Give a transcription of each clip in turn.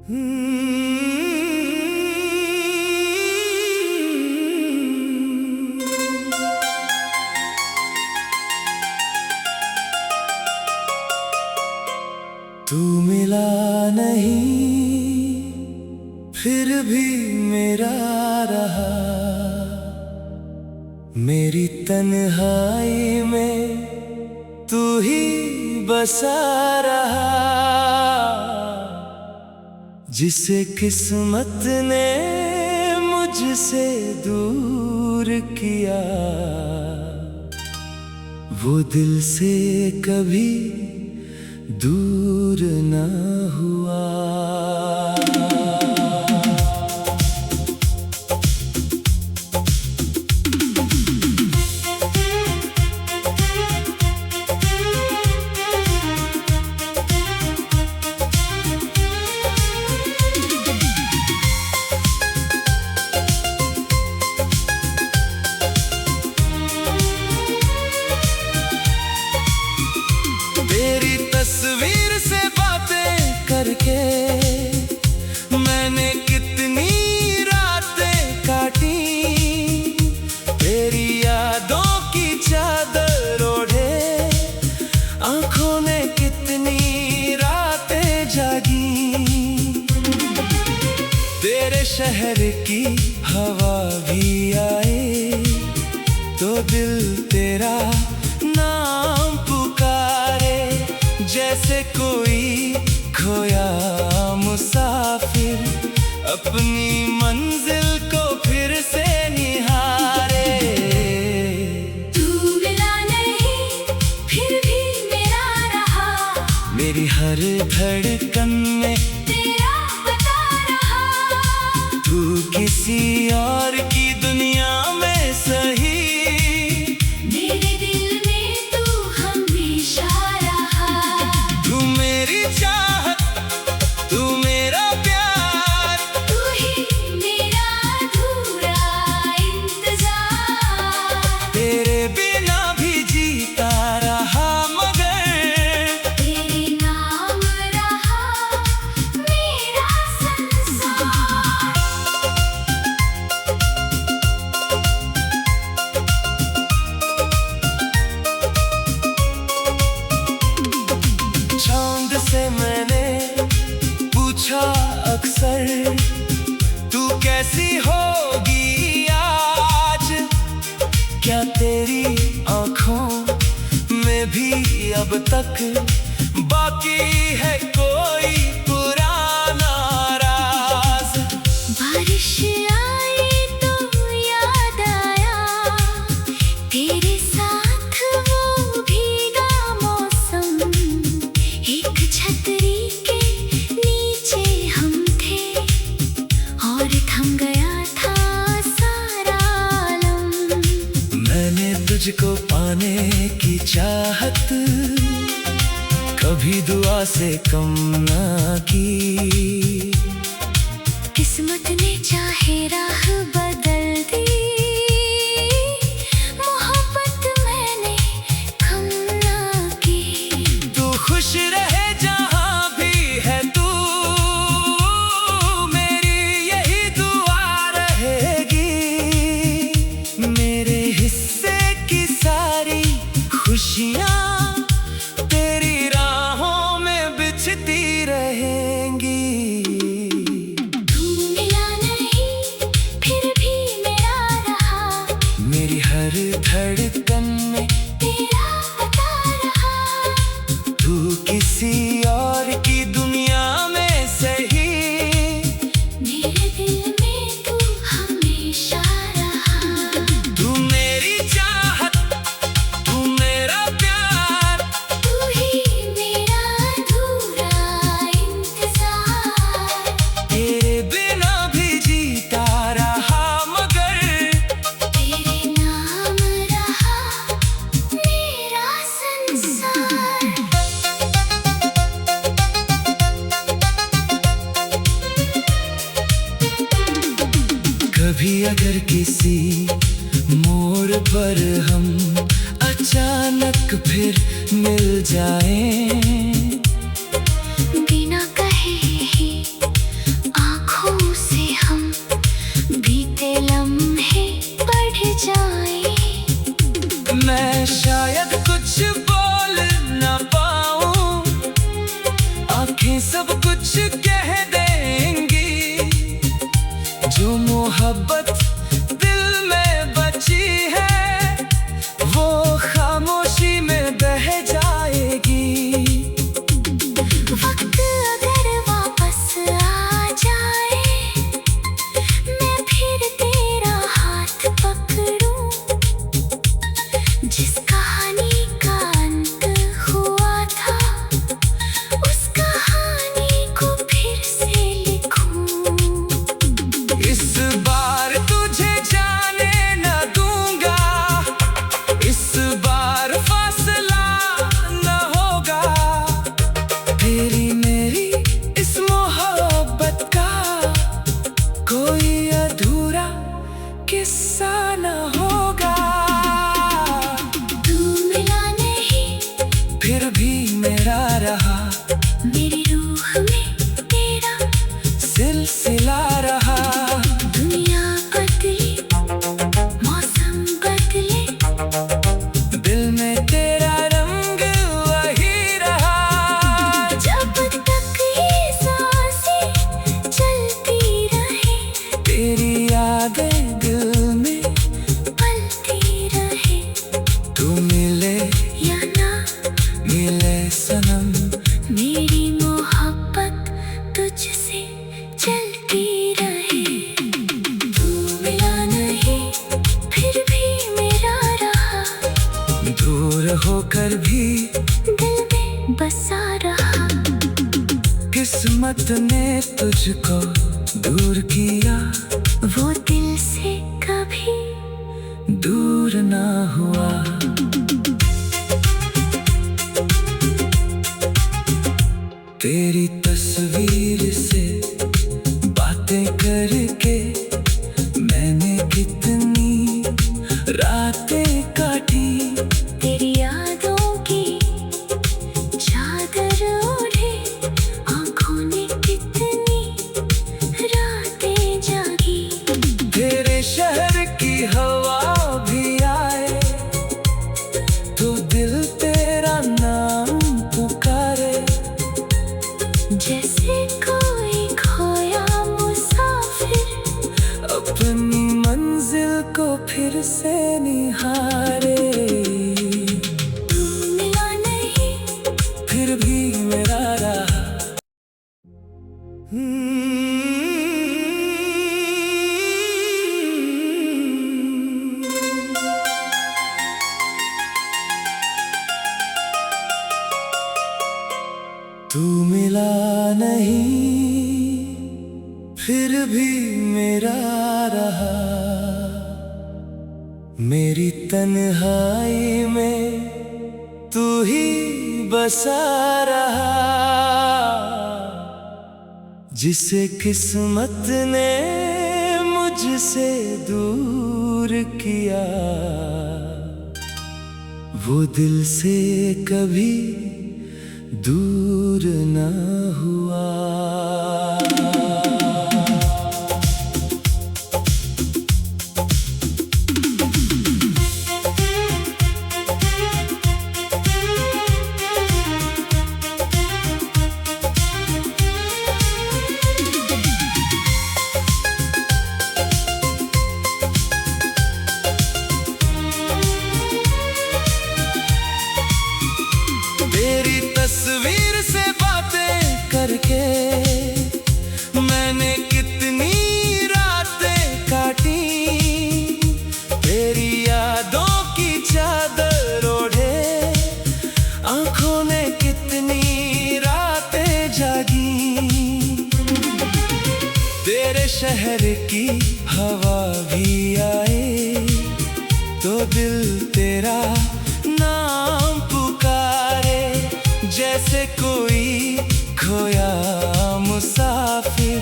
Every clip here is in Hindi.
तू मिला नहीं फिर भी मेरा रहा, मेरी तन्हाई में तू ही बसा रहा। जिसे किस्मत ने मुझसे दूर किया, वो दिल से कभी दूर न हुआ। तेरी तस्वीर से बातें करके मैंने कितनी रातें काटी, तेरी यादों की चादर ओढ़े आंखों ने कितनी रातें जागी। तेरे शहर की हवा भी आए तो दिल तेरा नाम पुकारे, जैसे कोई खोया मुसाफिर अपनी मंजिल को फिर से निहारे। तू मिला नहीं फिर भी मेरा रहा, मेरी हर धड़कन में तेरा बता रहा। तू किसी और की दुनिया में सही, मेरे दिल में तू हमेशा रहा। तू मेरी चाहत, तू मेरा प्यार, तू ही मेरा अधूरा इंतजार। तेरे बिना भी जीता रहा मगर तेरे नाम रहा मेरा संसार। चांद से मैंने पूछा अक्सर, तू कैसी होगी आज। क्या तेरी आंखों में भी अब तक बाकी है कोई पुराना राज। बारिश आई तो याद आया तेरे साथ वो भीगा मौसम। एक छतरी के नीचे हम थे और थम गया था सारा आलम। मैंने तुझको पाने की चाहत कभी दुआ से कम ना की। किस्मत ने चाहे राह बदल दी, मोहब्बत मैंने कम ना की। तू खुश रहे जहाँ भी है तू, मेरी यही दुआ रहेगी। मेरे हिस्से की सारी खुशियाँ तेरी राहों में बिछती रहेंगी। तू मिला नहीं फिर भी मेरा रहा, मेरी हर धड़कन में तेरा बता रहा। तू किसी और की दुनिया में सही, मेरे दिल में तू हमेशा रहा। तू मेरी चाहत, तू मेरा प्यार, तू ही मेरा अधूरा इंतजार। तेरे बिना भी जीता रहा मगर तेरे नाम रहा मेरा संसार। कभी अगर किसी मोड़ पर हम अचानक फिर मिल जाएं, बिना कहे ही आंखें सब कुछ कह देंगी, जो मोहब्बत दिल में बची है वो खामोशी में बह जाएगी। वक्त अगर वापस आ जाए, मैं फिर तेरा हाथ पकड़ूं। जिस कहानी का अंत हुआ था, उस कहानी को फिर से लिखूं। इस बार तुझे जाने न दूंगा, इस बार फासला न होगा। तेरी मेरी इस मोहब्बत का कोई अधूरा किस्सा न होगा। तू मिला नहीं, फिर भी मेरा रहा, मेरी रूह में तेरा सिलसिला रहा। दुनिया बदली, मौसम बदले, दिल में तेरा रंग वही रहा। जब तक ये सांसें चलती रहे, तेरी यादें दिल में पलती रहे। तू मिले या ना मिले सनम, मेरी मोहब्बत तुझसे चलती रहे। तू मिला नहीं, फिर भी मेरा रहा, दूर होकर भी दिल में बसा रहा। किस्मत ने तुझको दूर किया, वो दिल से कभी दूर ना हुआ। तेरी तस्वीर से बातें करके मैंने कितनी रातें काटी। तेरी यादों की चादर ओढ़े, आंखों ने कितनी रातें जागी। तेरे शहर की हवा भी आए तो दिल तेरा नाम पुकारे। जैसे कोई खोया मुसाफिर, अपनी मंजिल को फिर से निहारे। तू मिला नहीं, फिर भी मेरा रहा। तू मिला नहीं, फिर भी मेरा रहा। मेरी तन्हाई में तू ही बसा रहा। जिसे किस्मत ने मुझसे दूर किया, वो दिल से कभी दूर न हुआ। तेरी तस्वीर से बातें करके मैंने कितनी रातें काटी। तेरी यादों की चादर ओढ़े, आंखों ने कितनी रातें जागी। तेरे शहर की हवा भी आए तो दिल तेरा नाम पुकारे। जैसे कोई खोया मुसाफिर,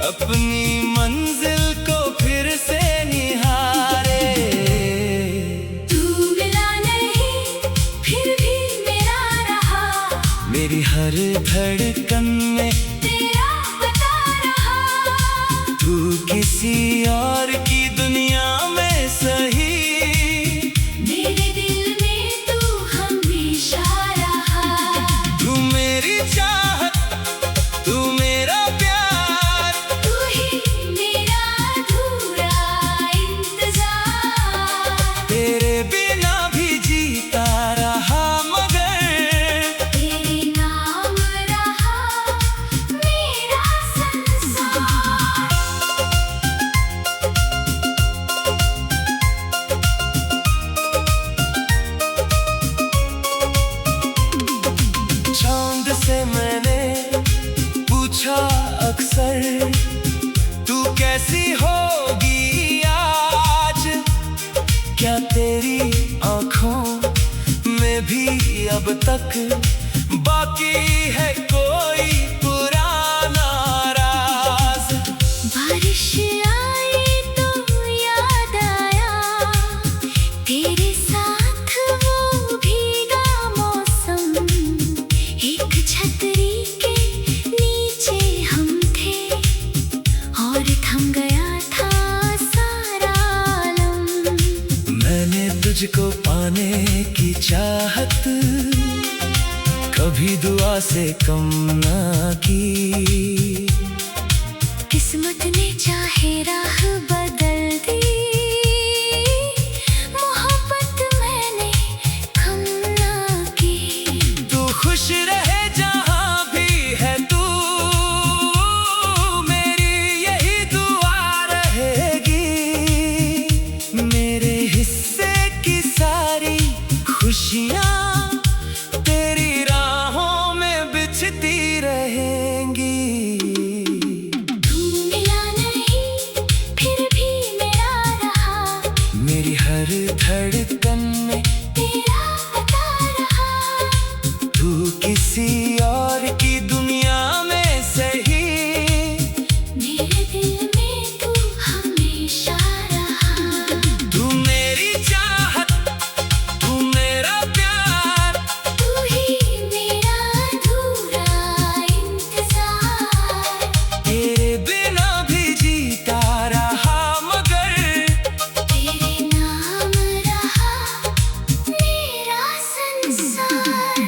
अपनी मंजिल को फिर से निहारे। तू मिला नहीं, फिर भी मेरा रहा, मेरी हर धड़कन में तेरा बता रहा। तू किसी और की दुनिया में सही, मेरे दिल में तू हमेशा रहा। तू मेरी चाहत पूछा अक्सर तू कैसी होगी आज, क्या तेरी आँखों में भी अब तक बाकी है कोई पुराना राज। बारिश आई तो याद आया तेरे साथ वो भीगा मौसम, एक छतरी के नीचे हम थे और थम गया था सारा आलम। मैंने तुझको पाने की चाहत कभी दुआ से कम ना की, किस्मत ने चाहे राह बदल दी, मोहब्बत मैंने कम ना की। तू खुश रहे जहाँ भी है तू, मेरी यही दुआ रहेगी। मेरे हिस्से की सारी खुशियाँ तेरी राहों में बिछती रहेंगी। तू मिला नहीं फिर भी मेरा रहा, मेरी हर धड़कन में तेरा पता रहा। तू किसी और की दुनिया में सही, मेरे दिल में तू हमेशा रहा। तू मेरी चाहत, तू मेरा प्यार, तू ही मेरा अधूरा इंतजार। तेरे बिना भी जीता रहा मगर तेरे नाम रहा मेरा संसार।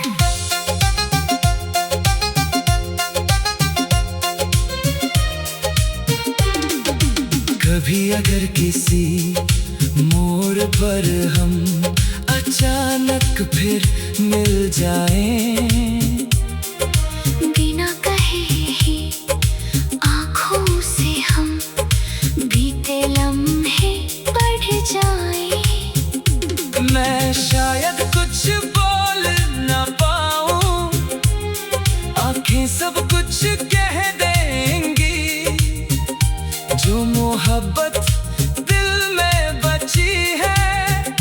कभी अगर किसी मोड़ पर हम अचानक फिर मिल जाएं, बिना कहे ही आँखों से हम बीते लम्हे बढ़ जाएं। मैं शायद कुछ बोल न पाऊं, आंखें सब कुछ कह देंगी। जो मोहब्बत दिल में बची है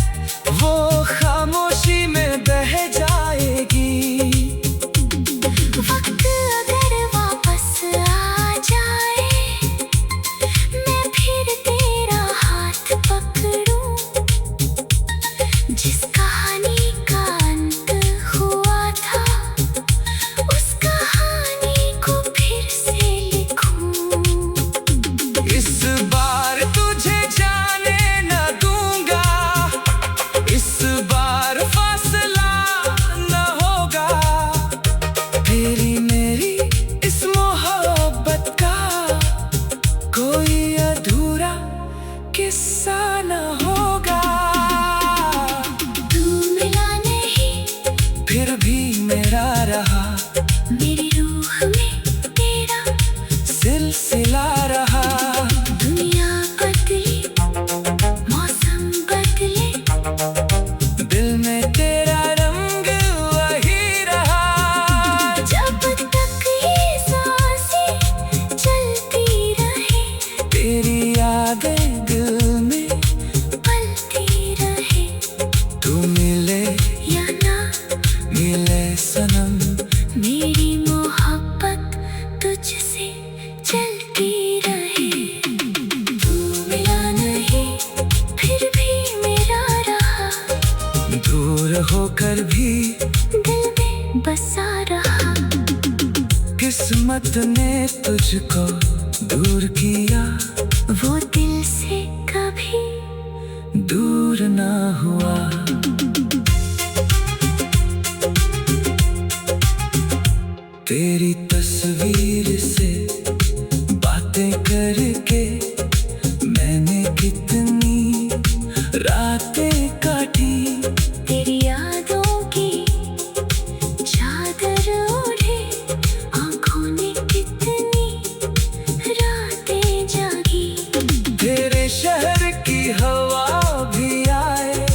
वो खामोशी में बह जाएगी। वक्त अगर वापस आ जाए, मैं फिर तेरा हाथ पकड़ूं। जिस कहानी का अंत हुआ था उस कहानी को फिर से लिखूं। इस बार तुझे जाने न दूंगा, इस बार फासला न होगा। तेरी मेरी इस मोहब्बत का कोई अधूरा किस्सा न होगा। तू मिला नहीं फिर भी मेरा रहा, मेरी रूह में तेरा सिलसिला रहा। दुनिया बदले मौसम बदले, दिल में तेरा रंग वही रहा। जब तक ये सांसें चलती रहे, तेरी यादें दिल में पलती रहे। तू मिले या ना मिले सनम, मेरी मोहब्बत तुझसे चलती रहे। तू मिला नहीं फिर भी मेरा रहा, दूर होकर भी दिल में बसा रहा। किस्मत ने तुझको दूर किया, वो दिल से कभी दूर ना हुआ। तेरी तस्वीर से बातें करके मैंने कितनी रातें काटी। तेरी यादों की चादर ओढ़े आँखों ने कितनी रातें जागी। तेरे शहर की हवा भी आए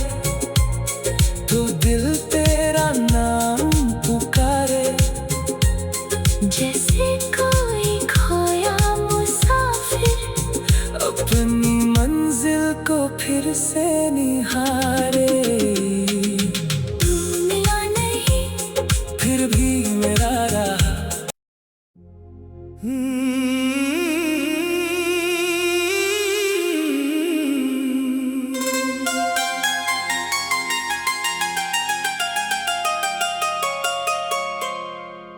तो दिल तेरा नाम पुकारे। फिर से निहारे। तू मिला नहीं फिर भी मेरा रहा।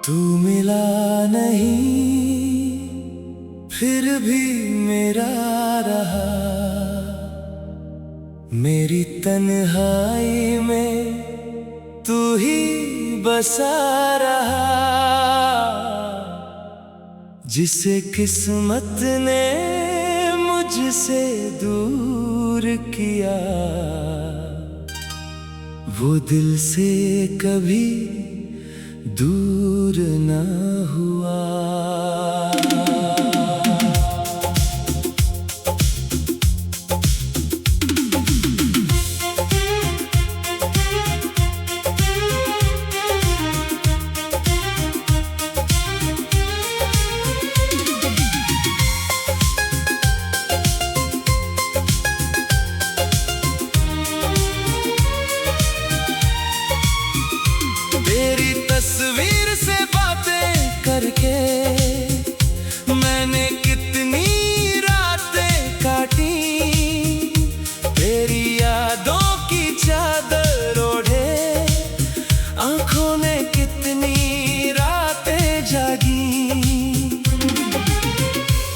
तू मिला नहीं फिर भी मेरा रहा। मेरी तन्हाई में तू ही बसा रहा। जिसे किस्मत ने मुझसे दूर किया, वो दिल से कभी दूर न हुआ। तेरी तस्वीर से बातें करके मैंने कितनी रातें काटी। तेरी यादों की चादर ओढ़े आंखों ने कितनी रातें जागी।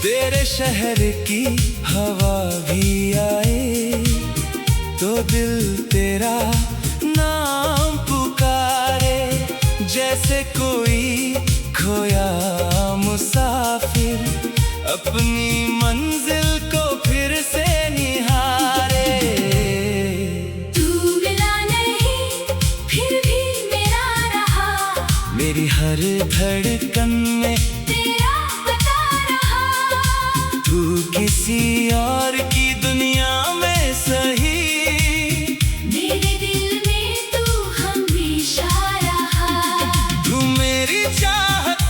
तेरे शहर की हवा भी आए तो दिल तेरा नाम पुकारे। जैसे कोई खोया मुसाफिर अपनी मंजिल को फिर से निहारे। तू मिला नहीं फिर भी मेरा रहा। मेरी हर धड़कन में तेरा पता रहा। तू किसी और की दुनिया में सही, मेरे दिल में तू हमेशा रहा। तू मेरी चाहत,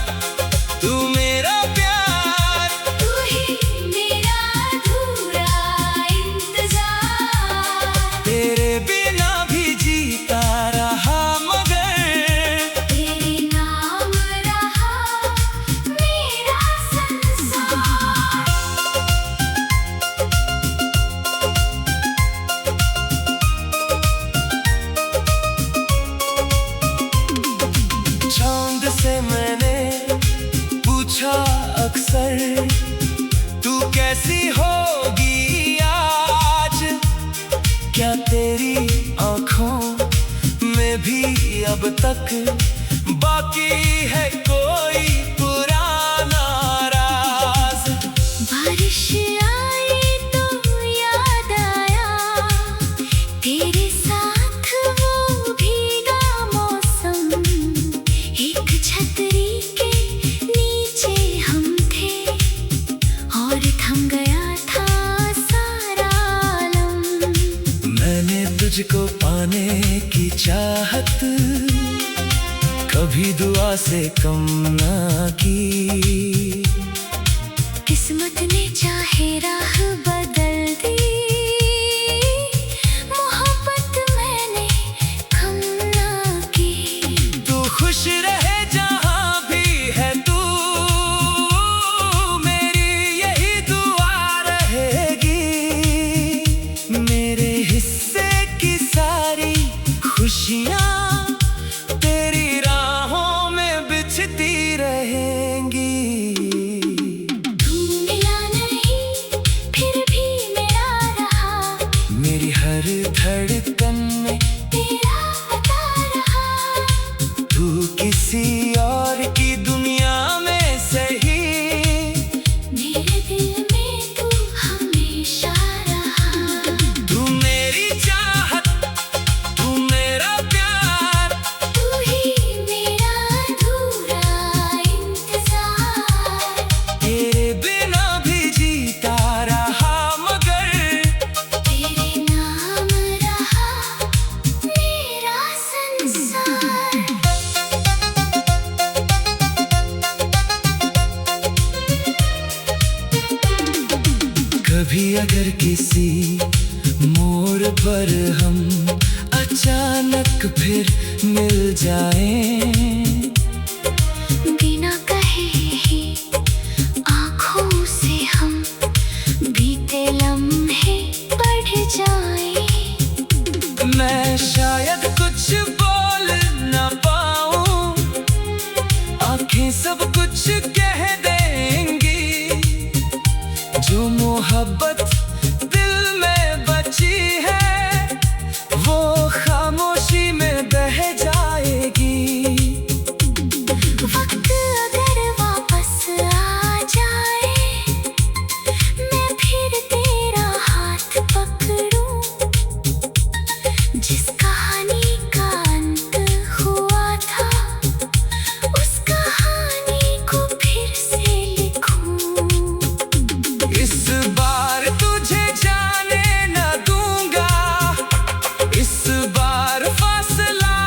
तू मेरा प्यार, तू ही मेरा अधूरा इंतजार। तेरे बिना भी जीता रहा मगर तेरे नाम रहा मेरा संसार। चांद से मैंने पूछा अक्सर, तू कैसी होगी आज। क्या तेरी आंखों में भी अब तक बाकी है कोई पुराना राज। बारिश आई तो याद आया तेरे साथ वो भीगा मौसम। एक छतरी के नीचे हम थे और थम गया था सारा आलम। मैंने तुझको पाने की चाहत कभी दुआ से कम ना की। किस्मत ने चाहे राह बदल दी, मोहब्बत मैंने कम ना की। तू खुश रहे जहां भी है तू, मेरी यही दुआ रहेगी। मेरे हिस्से की सारी खुशियां तेरी राहों में बिछती रहेंगी। तू मिला नहीं फिर भी मेरा रहा। मेरी हर धड़कन में तेरा पता रहा। तू किसी और की दुनिया में सही, मेरे दिल में तू हमेशा रहा। तू मेरी चाहत, तू मेरा प्यार, तू ही मेरा अधूरा इंतजार। तेरे बिना भी जीता रहा मगर तेरे नाम रहा मेरा संसार। कभी अगर किसी मोड़ पर हम अचानक फिर मिल जाएं। बिना कहे ही आँखों से हम बीते लम्हे पढ़ जाएं। मैं शायद कुछ बोल ना पाऊं, आंखें सब कुछ कह देंगी। जो मोहब्बत दिल में बची है वो खामोशी में बह जाएगी। वक्त अगर वापस आ जाए, मैं फिर तेरा हाथ पकड़ूं। जिस कहानी का अंत हुआ था, उस कहानी को फिर से लिखूं। इस बार तुझे जाने न दूंगा, इस बार फासला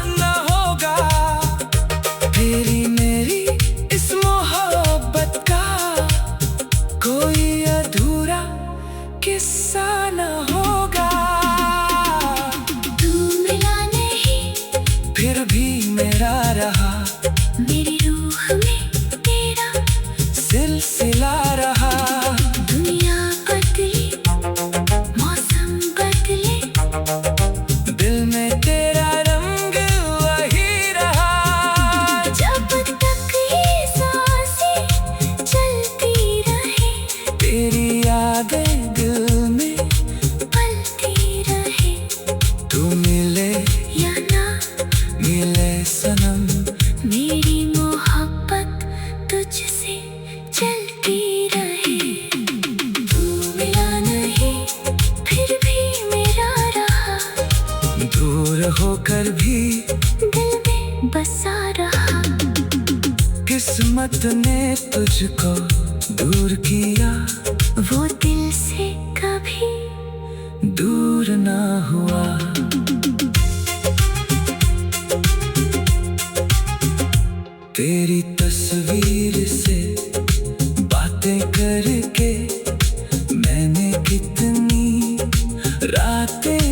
न होगा। तेरी मेरी इस मोहब्बत का कोई अधूरा किस्सा न होगा। तू मिला नहीं, फिर भी मेरा रहा, मेरी रूह में तेरा सिलसिला रहा। दुनिया बदली, मौसम बदले, दिल में तेरा रंग वही रहा। जब तक ये सांसें चलती रहे, तेरी यादें दिल में पलती रहे। तू मिले या ना मिले सनम, मेरी मोहब्बत तुझसे चलती रहे। तू मिला नहीं, फिर भी मेरा रहा, दूर होकर भी दिल में बसा रहा। किस्मत ने तुझको दूर किया, वो दिल से कभी दूर ना हुआ। तेरी तस्वीर से बातें करके मैंने कितनी रातें